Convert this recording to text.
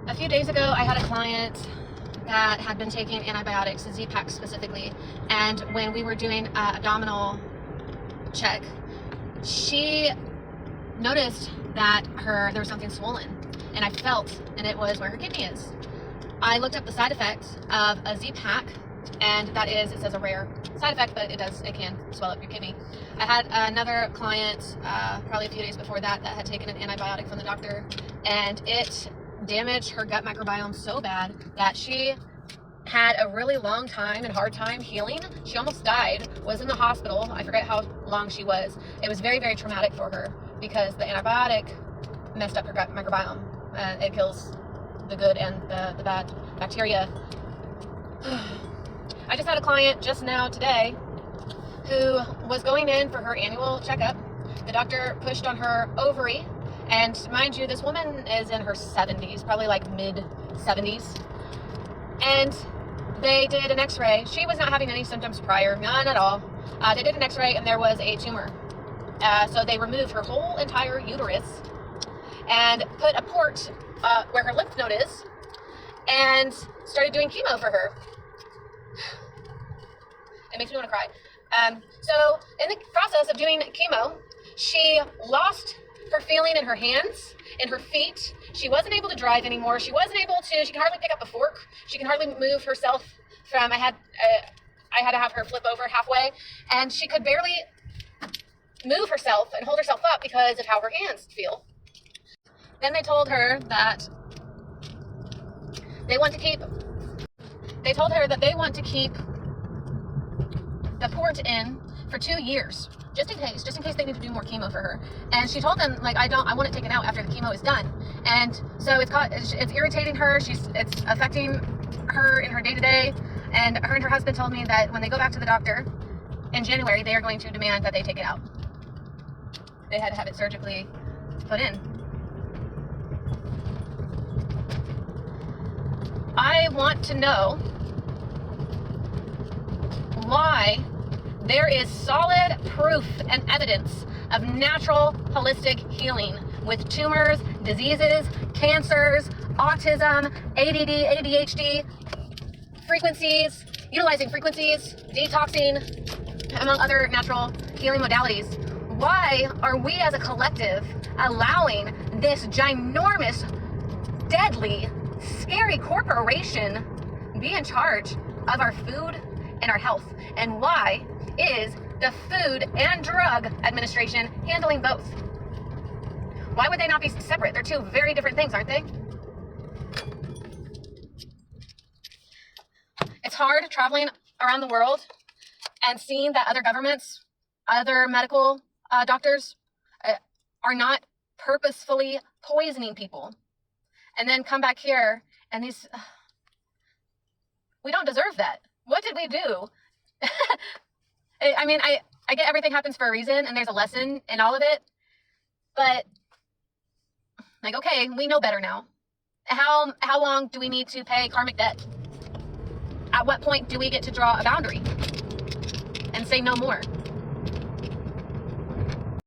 A few days ago, I had a client that had been taking antibiotics, Z-Pak specifically, and when we were doing an abdominal check, she noticed that there was something swollen, and I felt, and it was where her kidney is. I looked up the side effects of a Z-Pak, and that is, it says a rare side effect, but it can swell up your kidney. I had another client, probably a few days before that had taken an antibiotic from the doctor, and it damaged her gut microbiome so bad that she had a really long time and hard time healing. She almost died, was in the hospital. I forget how long she was. It was very, very traumatic for her because the antibiotic messed up her gut microbiome. It kills the good and the bad bacteria. I just had a client just now today who was going in for her annual checkup. The doctor pushed on her ovary, and mind you, this woman is in her 70s, probably like mid 70s. And they did an x-ray. She was not having any symptoms prior, none at all. They did an x-ray and there was a tumor. So they removed her whole entire uterus and put a port where her lymph node is and started doing chemo for her. It makes me want to cry. So in the process of doing chemo, she lost her feeling in her hands, in her feet. She wasn't able to drive anymore. She can hardly pick up a fork. She can hardly move herself from, I had to have her flip over halfway, and she could barely move herself and hold herself up because of how her hands feel. Then they told her that they want to keep the port in for 2 years, just in case they need to do more chemo for her. And she told them, like, I want it taken out after the chemo is done. And so it's irritating her. It's affecting her in her day-to-day. And her husband told me that when they go back to the doctor in January, they are going to demand that they take it out. They had to have it surgically put in. I want to know why there is solid proof and evidence of natural holistic healing with tumors, diseases, cancers, autism, ADD, ADHD, utilizing frequencies, detoxing, among other natural healing modalities. Why are we as a collective allowing this ginormous, deadly, scary corporation be in charge of our food and our health? And why is the Food and Drug Administration handling both? Why would they not be separate? They're two very different things, aren't they? It's hard traveling around the world and seeing that other governments, other medical doctors are not purposefully poisoning people, and then come back here and we don't deserve that. What did we do? I mean, I get everything happens for a reason and there's a lesson in all of it, but like, okay, we know better now. How long do we need to pay karmic debt? At what point do we get to draw a boundary and say no more?